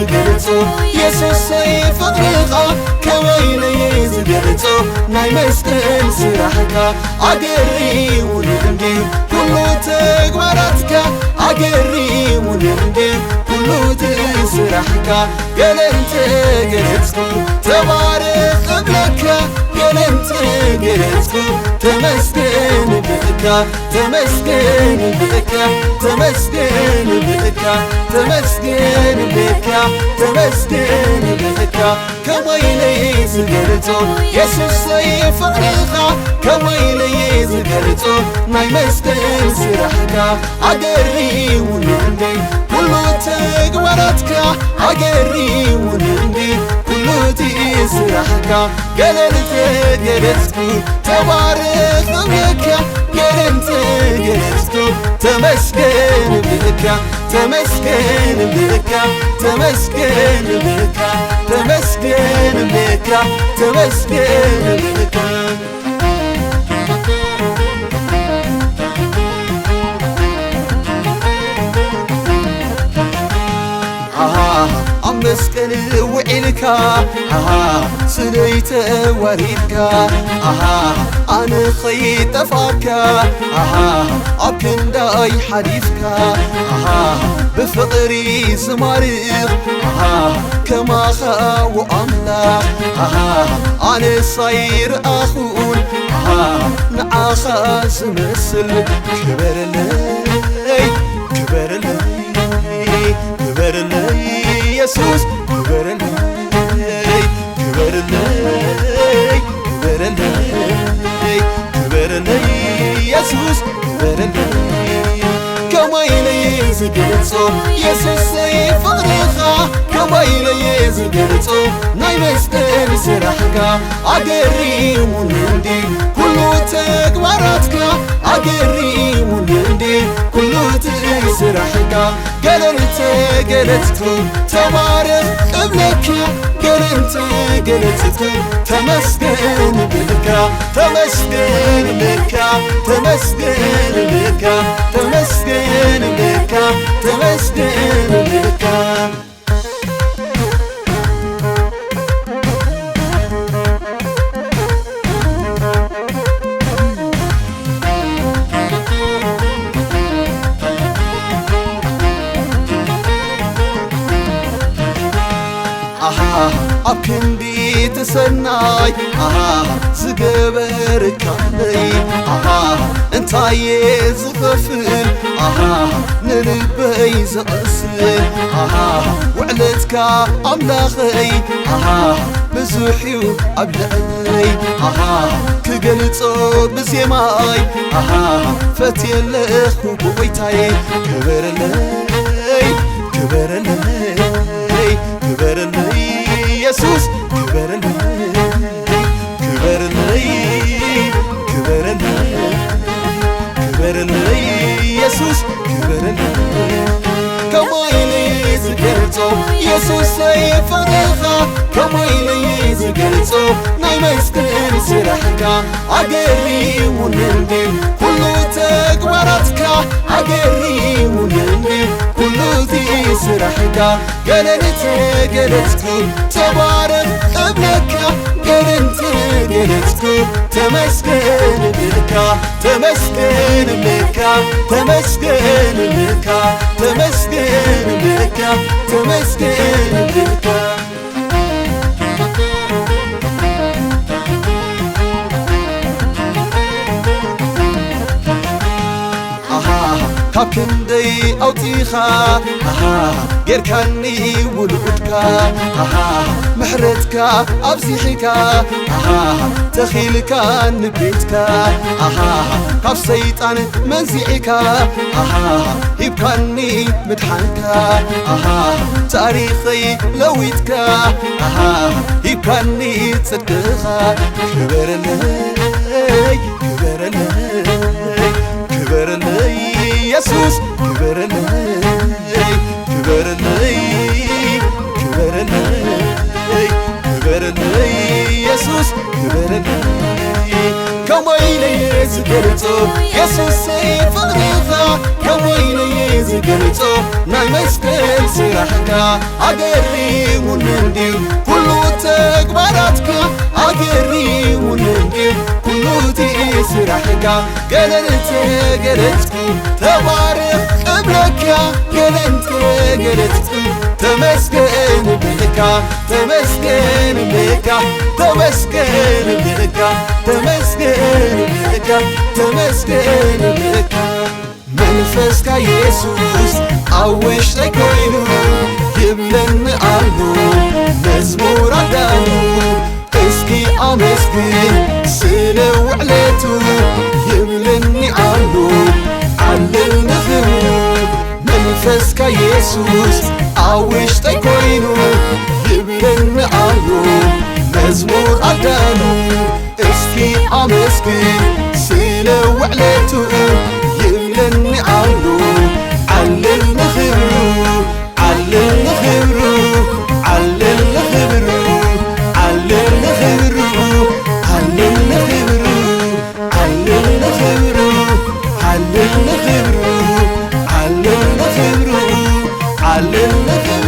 ዝገልጾ ኢየሱስ ይፍቅርኻ ከመይለይ ዝገልጾ ናይ መስቀል ስራሕካ ኣገሪሙኒ እንዲ ኩሉ ተግባራትካ ኣገሪሙኒ እንዲ ኩሉ ስራሕካ ገለንተ ገለጽኩ ተባረኽ እብለካ ገለንተ ገለጽኩ ተመስገን ብእካ ተመስገን ብእካ ተመስገን ብእካ ተመስገን ብእካ ተመስገን ብእካ ከመይለይ ዝገልጾ ኢየሱስ ይፍቅርኻ ከመይለይ ዝገልጾ ናይ መስቀል ስራሕካ ኣገሪሙኒ እንዲ ኩሉ ተግባራትካ ኣገሪሙኒ እንዲ ኩሉ ስራሕካ ገለንተ ገለጽኩ ተባረኽ እብለካ ገለንተ ገለጽኩ ተመስገን ብእካ ተመስገን ብእካ ተመስገን ብእካ ተመስገን ብእካ ተመስገን ብእካ መስቀል ውዒልካ ስለይተ ወሪድካ ኣነ ኸይጠፋካ ኣብ ክንዳይ ሓሊፍካ ብፍቕሪ ዝማርኽ ከማኻ ወኣምላኽ ኣነ ሳይርኣኹን ንዓኻ ዝመስል ክበረለይ ክበረለይ ክበረለይ ኢየሱስ ክበረለይ ክበረለይ ክበረለይ ክበረለይ ኢየሱስ ክበረለይ ከመይለይ ዝገልጾ ኢየሱስ ይፍቅርኻ ከመይለይ ዝገልጾ ናይ መስቀል ስራሕካ ኣገሪሙኒ እንዲ ኩሉ ተግባራትካ ኣገሪሙኒ እንዲ ኩሉ ስራሕካ ገለንተ ገለጽኩ ተባረኽ እብለካ ገለንተ ገለጽኩ ተመስገን ብእካ ተመስገን ብእካ ተመስገን ብእካ ተመስገን ብእካ ተመስገን ብእካ ኣብ ክንዲ ተሰናይ ዝገበርካለይ እንታየ ዝኸፍል ንልበይ ዝቕስል ውዕለትካ ኣምላኸይ ብዙሕ እዩ ኣብ ልዕለይ ክገልጾ ብዜማይ ፈትየለኹ ብጎይታየ ክበረለይ ክበረለይ ክበረለይ ኢየሱስ ክበረለይ ክበረለይ ክበረለይ ክበረለይ ኢየሱስ ክበረለይ ከመይለይ ዝገልጾ ኢየሱስ ይፍቅርኻ ከመይለይ ዝገልጾ ናይ መስቀል ስራሕካ ኣገሪሙኒ እንዲ ኩሉ ተግባራትካ ኣገሪሙኒ እንዲ ኩሉ ስራሕካ ገለንተ ገለጽኩ ተባረኽ እብለካ ገለንተ ገለጽኩ ተመስገን ብእካ ተመስገን ብእካ ተመስገን ብእካ ተመስገን ብእካ ተመስገን ብእካ ካብ ክንደይ ኣውጢኻ ጌርካኒ ውልቁድካ ምሕረትካ ኣብዚሕካ ተኺልካ ንቤትካ ካብ ሰይጣን መንዚዕካ ሂብካኒ ምድሓንካ ታሪኸይ ለዊትካ ሂብካኒ ጽድቅኻ ክበረለይ ክበረለይ ክበረለይ ኢየሱስ ክበረለይ ክበረለይ ክበረለይ ክበረለይ يسوس كبرلي كمويلي زقرتو يسوس سيفغريخا كمويلي زقرتو ناي مسكن سرحكا أقري وننديو كلو تكبراتك أقري وننديو كلو تسرحكا قلتكو تبارك قبلك قلتكو تمسكن بك تمسكن بك تمسكن بك تمسكن بك تمسكن بك منفسك يسوس عوش تكوينو يبلن قلبو مزمور عدانو اسكي امسكن سلو عليتو يبلني قلبو علل نخرو منفسك يسوس عوش تكوينو يبلن قلبو مزمور عدانو اسكي امسكن سلو عليتو يبلني قلبو علل نخرو علل نخرو علل نخرو علل نخرو علل نخرو علل نخرو علل نخرو علل نخرو علل نخرو